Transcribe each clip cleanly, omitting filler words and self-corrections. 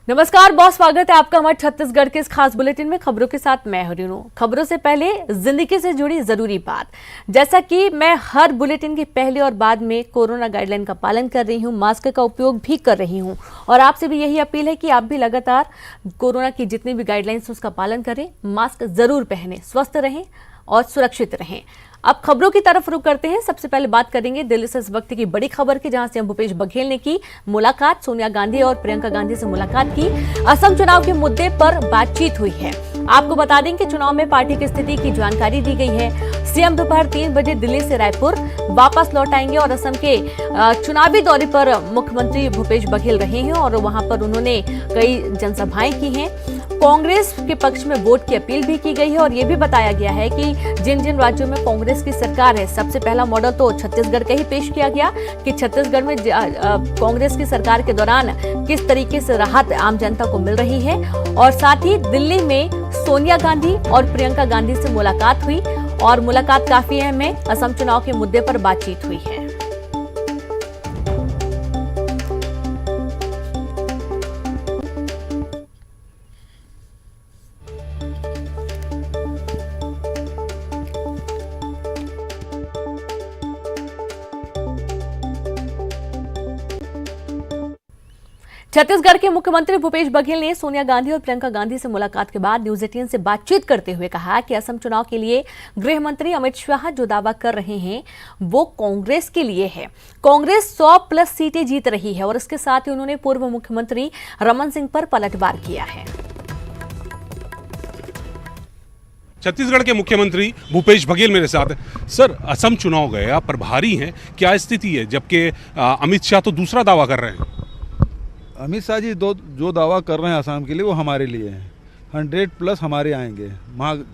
नमस्कार, बहुत स्वागत है आपका हमारे छत्तीसगढ़ के इस खास बुलेटिन में। खबरों के साथ मैं हरिणु। खबरों से पहले जिंदगी से जुड़ी जरूरी बात। जैसा कि मैं हर बुलेटिन के पहले और बाद में कोरोना गाइडलाइन का पालन कर रही हूं, मास्क का उपयोग भी कर रही हूं और आपसे भी यही अपील है कि आप भी लगातार कोरोना की जितनी भी गाइडलाइंस उसका पालन करें, मास्क जरूर पहने, स्वस्थ रहें और सुरक्षित रहें। अब खबरों की तरफ रुख करते हैं। सबसे पहले बात करेंगे दिल्ली से इस वक्त की बड़ी खबर की, जहां सीएम भूपेश बघेल ने की मुलाकात। सोनिया गांधी और प्रियंका गांधी से मुलाकात की। असम चुनाव के मुद्दे पर बातचीत हुई है। आपको बता दें कि चुनाव में पार्टी की स्थिति की जानकारी दी गई है। सीएम दोपहर 3 बजे दिल्ली से रायपुर वापस लौट आएंगे और असम के चुनावी दौरे पर मुख्यमंत्री भूपेश बघेल रहे हैं और वहां पर उन्होंने कई जनसभाएं की हैं। कांग्रेस के पक्ष में वोट की अपील भी की गई है और यह भी बताया गया है कि जिन जिन राज्यों में कांग्रेस की सरकार है, सबसे पहला मॉडल तो छत्तीसगढ़ का ही पेश किया गया कि छत्तीसगढ़ में कांग्रेस की सरकार के दौरान किस तरीके से राहत आम जनता को मिल रही है। और साथ ही दिल्ली में सोनिया गांधी और प्रियंका गांधी से मुलाकात हुई और मुलाकात काफी अहम है। असम चुनाव के मुद्दे पर बातचीत हुई है। छत्तीसगढ़ के मुख्यमंत्री भूपेश बघेल ने सोनिया गांधी और प्रियंका गांधी से मुलाकात के बाद न्यूज 18 से बातचीत करते हुए कहा कि असम चुनाव के लिए गृह मंत्री अमित शाह जो दावा कर रहे हैं वो कांग्रेस के लिए है। कांग्रेस 100+ सीटें जीत रही है और इसके साथ ही उन्होंने पूर्व मुख्यमंत्री रमन सिंह पर पलटवार किया है। छत्तीसगढ़ के मुख्यमंत्री भूपेश बघेल मेरे साथ। सर, असम चुनाव गए, आप प्रभारी हैं, क्या स्थिति है? जबकि अमित शाह तो दूसरा दावा कर रहे हैं। अमित शाह जी जो दावा कर रहे हैं असम के लिए वो हमारे लिए हैं। 100+ हमारे आएंगे,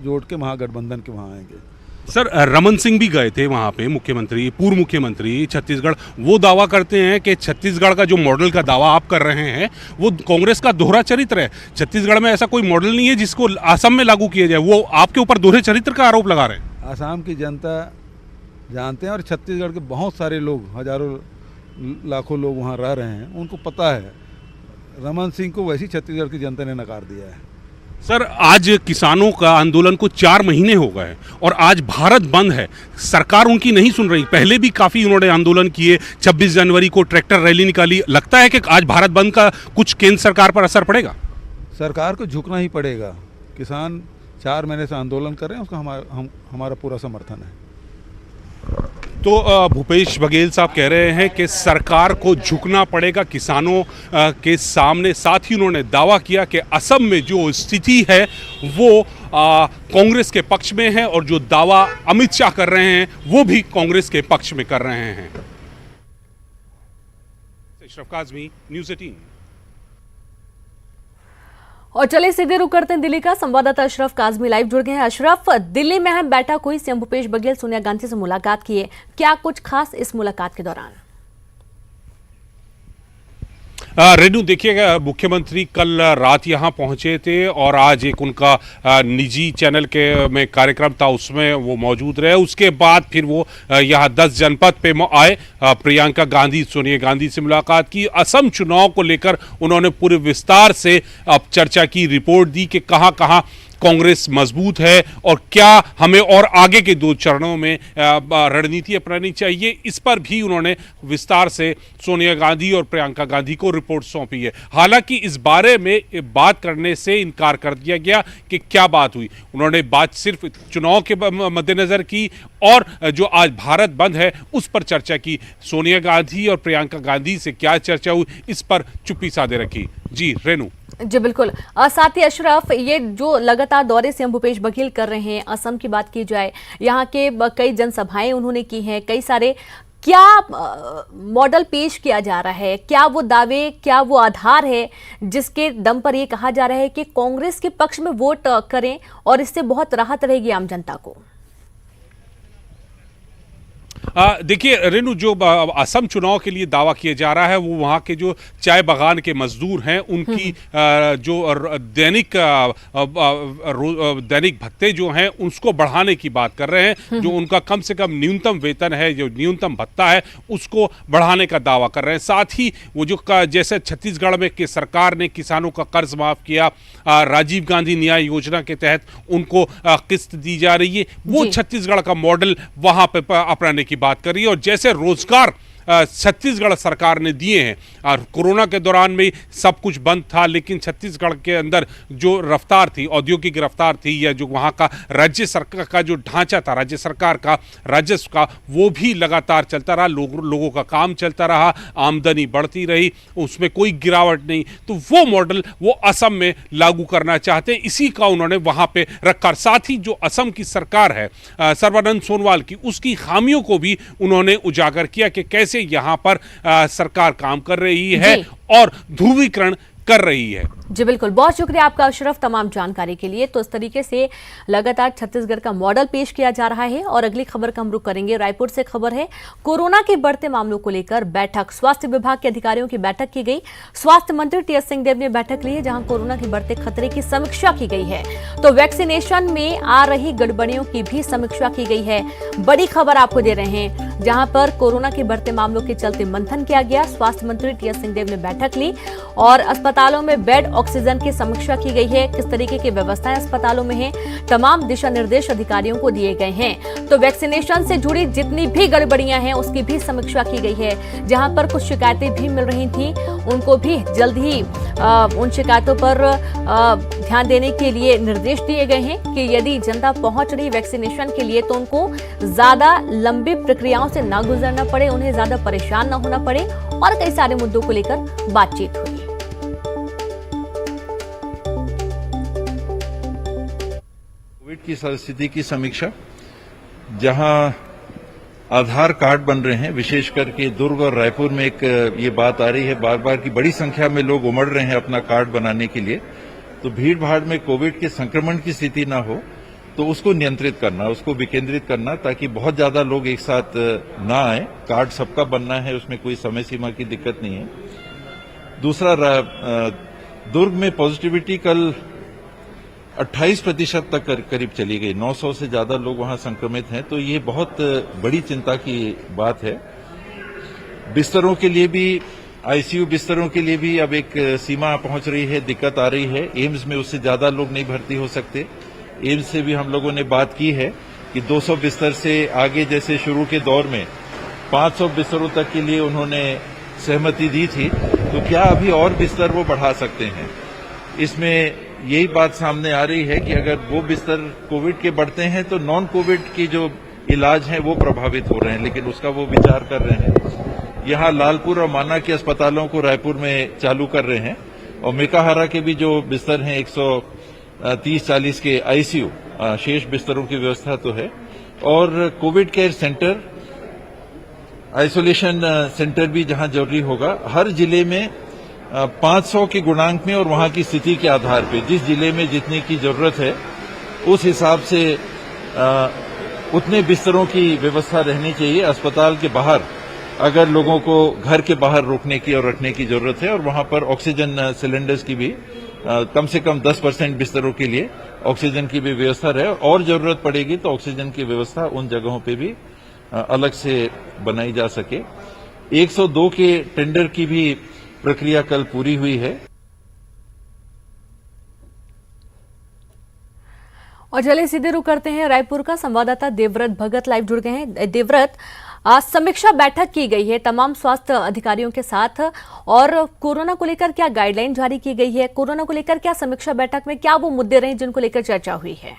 जोड़ के महागठबंधन के वहाँ आएंगे। सर, रमन सिंह भी गए थे वहाँ पे, मुख्यमंत्री, पूर्व मुख्यमंत्री छत्तीसगढ़। वो दावा करते हैं कि छत्तीसगढ़ का जो मॉडल का दावा आप कर रहे हैं वो कांग्रेस का दोहरा चरित्र है। छत्तीसगढ़ में ऐसा कोई मॉडल नहीं है जिसको असम में लागू किया जाए। वो आपके ऊपर दोहरे चरित्र का आरोप लगा रहे हैं। असम की जनता जानते हैं और छत्तीसगढ़ के बहुत सारे लोग, हजारों लाखों लोग वहाँ रह रहे हैं, उनको पता है। रमन सिंह को वैसी छत्तीसगढ़ की जनता ने नकार दिया है। सर, आज किसानों का आंदोलन को 4 महीने हो गए और आज भारत बंद है। सरकार उनकी नहीं सुन रही। पहले भी काफ़ी उन्होंने आंदोलन किए, 26 जनवरी को ट्रैक्टर रैली निकाली। लगता है कि आज भारत बंद का कुछ केंद्र सरकार पर असर पड़ेगा? सरकार को झुकना ही पड़ेगा। किसान 4 महीने से आंदोलन कर रहे हैं, उसका हमारा पूरा समर्थन है। तो भूपेश बघेल साहब कह रहे हैं कि सरकार को झुकना पड़ेगा किसानों के सामने। साथ ही उन्होंने दावा किया कि असम में जो स्थिति है वो कांग्रेस के पक्ष में है और जो दावा अमित शाह कर रहे हैं वो भी कांग्रेस के पक्ष में कर रहे हैं। अशरफ काज़मी, न्यूज़ 18। और चले सीधे रुक करते हैं दिल्ली का। संवाददाता अशरफ काज़मी लाइव जुड़ गए हैं। अशरफ, दिल्ली में अहम बैठक हुई, सीएम भूपेश बघेल सोनिया गांधी से मुलाकात की है, क्या कुछ खास इस मुलाकात के दौरान? रेनू, देखिएगा, मुख्यमंत्री कल रात यहाँ पहुँचे थे और आज एक उनका निजी चैनल के में कार्यक्रम था, उसमें वो मौजूद रहे। उसके बाद फिर वो यहाँ 10 जनपद पे आए। प्रियंका गांधी, सोनिया गांधी से मुलाकात की। असम चुनाव को लेकर उन्होंने पूरे विस्तार से अब चर्चा की, रिपोर्ट दी कि कहाँ कहाँ कांग्रेस मजबूत है और क्या हमें और आगे के 2 चरणों में रणनीति अपनानी चाहिए। इस पर भी उन्होंने विस्तार से सोनिया गांधी और प्रियंका गांधी को रिपोर्ट सौंपी है। हालांकि इस बारे में बात करने से इनकार कर दिया गया कि क्या बात हुई। उन्होंने बात सिर्फ चुनाव के मद्देनजर की और जो आज भारत बंद है उस पर चर्चा की। सोनिया गांधी और प्रियंका गांधी से क्या चर्चा हुई, इस पर चुप्पी साधे रखी। जी रेनू। जी बिल्कुल। साथ ही अशरफ, ये जो लगातार दौरे सीएम भूपेश बघेल कर रहे हैं, असम की बात की जाए, यहाँ के कई जनसभाएं उन्होंने की हैं, कई सारे, क्या मॉडल पेश किया जा रहा है? क्या वो दावे, क्या वो आधार है जिसके दम पर ये कहा जा रहा है कि कांग्रेस के पक्ष में वोट करें और इससे बहुत राहत रहेगी आम जनता को? देखिए रेणु, जो असम चुनाव के लिए दावा किया जा रहा है वो वहाँ के जो चाय बागान के मजदूर हैं उनकी जो दैनिक भत्ते जो हैं उसको बढ़ाने की बात कर रहे हैं। जो उनका कम से कम न्यूनतम वेतन है, जो न्यूनतम भत्ता है, उसको बढ़ाने का दावा कर रहे हैं। साथ ही वो जो जैसे छत्तीसगढ़ में कि सरकार ने किसानों का कर्ज माफ किया, राजीव गांधी न्याय योजना के तहत उनको किस्त दी जा रही है, वो छत्तीसगढ़ का मॉडल वहां पे अपनाने की बात कर रही है। और जैसे रोजगार छत्तीसगढ़ सरकार ने दिए हैं, और कोरोना के दौरान में सब कुछ बंद था, लेकिन छत्तीसगढ़ के अंदर जो रफ्तार थी, औद्योगिक रफ्तार थी, या जो वहाँ का राज्य सरकार का जो ढांचा था, राज्य सरकार का राजस्व का, वो भी लगातार चलता रहा। लोगों का काम चलता रहा, आमदनी बढ़ती रही, उसमें कोई गिरावट नहीं। तो वो मॉडल वो असम में लागू करना चाहते हैं, इसी का उन्होंने वहाँ पे रखा। साथ ही जो असम की सरकार है सर्बानंद सोनोवाल की, उसकी खामियों को भी उन्होंने उजागर किया कि कैसे यहां पर सरकार काम कर रही है और ध्रुवीकरण कर रही है। जी बिल्कुल, बहुत शुक्रिया आपका अशरफ तमाम जानकारी के लिए। तो इस तरीके से लगातार छत्तीसगढ़ का मॉडल पेश किया जा रहा है। और अगली खबर का हम रुख करेंगे। रायपुर से खबर है, कोरोना के बढ़ते मामलों को लेकर बैठक, स्वास्थ्य विभाग के अधिकारियों की बैठक की गई। स्वास्थ्य मंत्री टीएस सिंहदेव ने बैठक ली है, जहां कोरोना के बढ़ते खतरे की समीक्षा की गई है। तो वैक्सीनेशन में आ रही गड़बड़ियों की भी समीक्षा की गई है। बड़ी खबर आपको दे रहे हैं, जहां पर कोरोना के बढ़ते मामलों के चलते मंथन किया गया। स्वास्थ्य मंत्री टीएस सिंहदेव ने बैठक ली और अस्पतालों में बेड, ऑक्सीजन की समीक्षा की गई है। किस तरीके की व्यवस्थाएं अस्पतालों में हैं, तमाम दिशा निर्देश अधिकारियों को दिए गए हैं। तो वैक्सीनेशन से जुड़ी जितनी भी गड़बड़ियां हैं उसकी भी समीक्षा की गई है। जहां पर कुछ शिकायतें भी मिल रही थी, उनको भी जल्द ही उन शिकायतों पर ध्यान देने के लिए निर्देश दिए गए हैं कि यदि जनता पहुंच रही वैक्सीनेशन के लिए तो उनको ज्यादा लंबी प्रक्रियाओं से ना गुजरना पड़े, उन्हें ज्यादा परेशान ना होना पड़े। और कई सारे मुद्दों को लेकर बातचीत हुई। कोविड की स्थिति की समीक्षा, जहां आधार कार्ड बन रहे हैं, विशेष करके दुर्ग और रायपुर में एक ये बात आ रही है बार बार कि बड़ी संख्या में लोग उमड़ रहे हैं अपना कार्ड बनाने के लिए। तो भीड़ भाड़ में कोविड के संक्रमण की स्थिति ना हो, तो उसको नियंत्रित करना, उसको विकेंद्रित करना, ताकि बहुत ज्यादा लोग एक साथ ना आए। कार्ड सबका बनना है, उसमें कोई समय सीमा की दिक्कत नहीं है। दूसरा, दुर्ग में पॉजिटिविटी कल 28% तक करीब चली गई। 900 से ज्यादा लोग वहां संक्रमित हैं, तो ये बहुत बड़ी चिंता की बात है। बिस्तरों के लिए भी, आईसीयू बिस्तरों के लिए भी अब एक सीमा पहुंच रही है, दिक्कत आ रही है। एम्स में उससे ज्यादा लोग नहीं भर्ती हो सकते। एम्स से भी हम लोगों ने बात की है कि 200 बिस्तर से आगे, जैसे शुरू के दौर में 500 बिस्तरों तक के लिए उन्होंने सहमति दी थी, तो क्या अभी और बिस्तर वो बढ़ा सकते हैं। इसमें यही बात सामने आ रही है कि अगर वो बिस्तर कोविड के बढ़ते हैं तो नॉन कोविड की जो इलाज हैं वो प्रभावित हो रहे हैं, लेकिन उसका वो विचार कर रहे हैं। यहाँ लालपुर और माना के अस्पतालों को रायपुर में चालू कर रहे हैं, और मेकाहारा के भी जो बिस्तर हैं 130-40 के आईसीयू, शेष बिस्तरों की व्यवस्था तो है। और Covid care centre, isolation centre भी जहां जरूरी होगा, हर जिले में 500 के गुणांक में और वहां की स्थिति के आधार पे जिस जिले में जितने की जरूरत है उस हिसाब से उतने बिस्तरों की व्यवस्था रहनी चाहिए। अस्पताल के बाहर अगर लोगों को घर के बाहर रोकने की और रखने की जरूरत है, और वहां पर ऑक्सीजन सिलेंडर्स की भी कम से कम 10% बिस्तरों के लिए ऑक्सीजन की भी व्यवस्था रहे, और जरूरत पड़ेगी तो ऑक्सीजन की व्यवस्था उन जगहों पे भी अलग से बनाई जा सके। 102 के टेंडर की भी प्रक्रिया कल पूरी हुई है। और चलिए सीधे रुख करते हैं रायपुर का। संवाददाता देवव्रत भगत लाइव जुड़ गए हैं। देवव्रत, समीक्षा बैठक की गई है तमाम स्वास्थ्य अधिकारियों के साथ, और कोरोना को लेकर क्या गाइडलाइन जारी की गई है, कोरोना को लेकर क्या समीक्षा बैठक में क्या वो मुद्दे रहे जिनको लेकर चर्चा हुई है?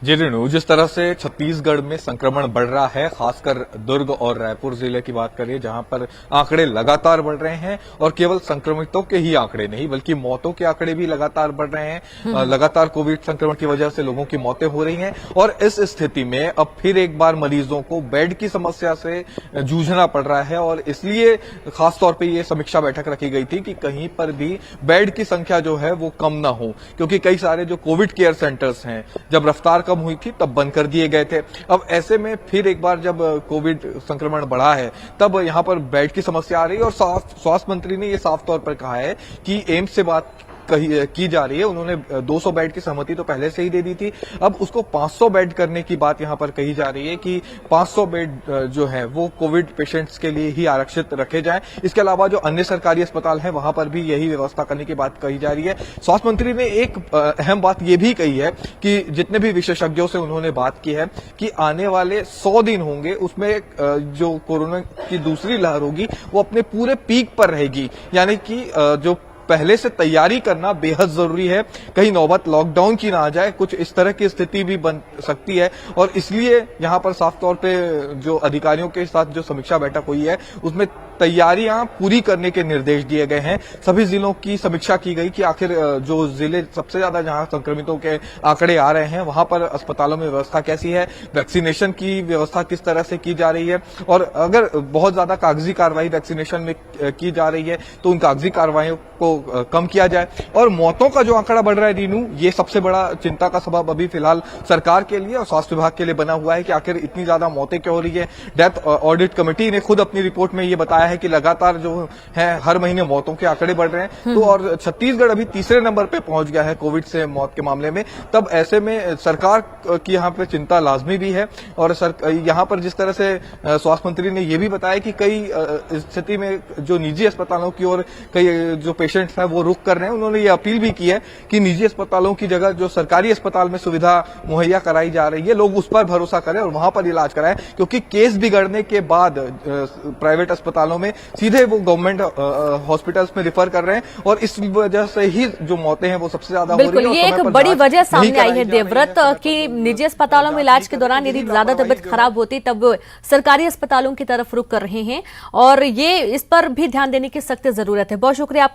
जी रेणु, जिस तरह से छत्तीसगढ़ में संक्रमण बढ़ रहा है, खासकर दुर्ग और रायपुर जिले की बात करें, जहां पर आंकड़े लगातार बढ़ रहे हैं और केवल संक्रमितों के ही आंकड़े नहीं बल्कि मौतों के आंकड़े भी लगातार बढ़ रहे हैं। लगातार कोविड संक्रमण की वजह से लोगों की मौतें हो रही हैं और इस स्थिति में अब फिर एक बार मरीजों को बेड की समस्या से जूझना पड़ रहा है और इसलिए खासतौर पर यह समीक्षा बैठक रखी गई थी कि कहीं पर भी बेड की संख्या जो है वो कम ना हो, क्योंकि कई सारे जो कोविड केयर सेंटर्स हैं जब रफ्तार कम हुई थी तब बंद कर दिए गए थे। अब ऐसे में फिर एक बार जब कोविड संक्रमण बढ़ा है तब यहां पर बेड की समस्या आ रही है और स्वास्थ्य मंत्री ने यह साफ तौर पर कहा है कि एम्स से बात की जा रही है। उन्होंने 200 बेड की सहमति तो पहले से ही दे दी थी, अब उसको 500 बेड करने की बात यहां पर कही जा रही है कि 500 बेड जो है वो कोविड पेशेंट्स के लिए ही आरक्षित रखे जाएं। इसके अलावा जो अन्य सरकारी अस्पताल हैं वहां पर भी यही व्यवस्था करने की बात कही जा रही है। स्वास्थ्य मंत्री ने एक अहम बात यह भी कही है कि जितने भी विशेषज्ञों से उन्होंने बात की है कि आने वाले 100 दिन होंगे उसमें जो कोरोना की दूसरी लहर होगी वो अपने पूरे पीक पर रहेगी, यानी कि जो पहले से तैयारी करना बेहद जरूरी है। कहीं नौबत लॉकडाउन की ना आ जाए, कुछ इस तरह की स्थिति भी बन सकती है और इसलिए यहां पर साफ तौर पे जो अधिकारियों के साथ जो समीक्षा बैठक हुई है उसमें तैयारियां पूरी करने के निर्देश दिए गए हैं। सभी जिलों की समीक्षा की गई कि आखिर जो जिले सबसे ज्यादा जहां संक्रमितों के आंकड़े आ रहे हैं वहां पर अस्पतालों में व्यवस्था कैसी है, वैक्सीनेशन की व्यवस्था किस तरह से की जा रही है और अगर बहुत ज्यादा कागजी कार्रवाई वैक्सीनेशन में की जा रही है तो उन कागजी कार्रवाइयों को कम किया जाए। और मौतों का जो आंकड़ा बढ़ रहा है रीनू, ये सबसे बड़ा चिंता का सबब अभी फिलहाल सरकार के लिए और स्वास्थ्य विभाग के लिए बना हुआ है कि आखिर इतनी ज्यादा मौतें क्यों हो रही है। डेथ ऑडिट कमेटी ने खुद अपनी रिपोर्ट में ये बताया है कि लगातार जो है हर महीने मौतों के आंकड़े बढ़ रहे हैं। तो और छत्तीसगढ़ अभी तीसरे नंबर पे पहुंच गया है कोविड से मौत के मामले में। तब ऐसे में सरकार की यहाँ पे चिंता लाजमी भी है और यहाँ पर जिस तरह से स्वास्थ्य मंत्री ने यह भी बताया कि कई स्थिति में जो निजी अस्पतालों की ओर कई जो पेशेंट्स है वो रुक कर रहे हैं। उन्होंने ये अपील भी की है कि निजी अस्पतालों की जगह जो सरकारी अस्पताल में सुविधा मुहैया कराई जा रही है लोग उस पर भरोसा करें और वहां पर इलाज कराएं, क्योंकि केस बिगड़ने के बाद प्राइवेट अस्पतालों में सीधे वो गवर्नमेंट हॉस्पिटल्स में रिफर कर रहे हैं और इस वजह से ही जो मौतें हैं वो सबसे ज्यादा हो रही है। ये एक बड़ी वजह सामने आई है देवव्रत कि निजी अस्पतालों में इलाज के दौरान यदि ज्यादा तबीयत खराब होती तब सरकारी अस्पतालों की तरफ रुख कर रहे हैं और ये इस पर भी ध्यान देने की सख्त जरूरत है। बहुत शुक्रिया।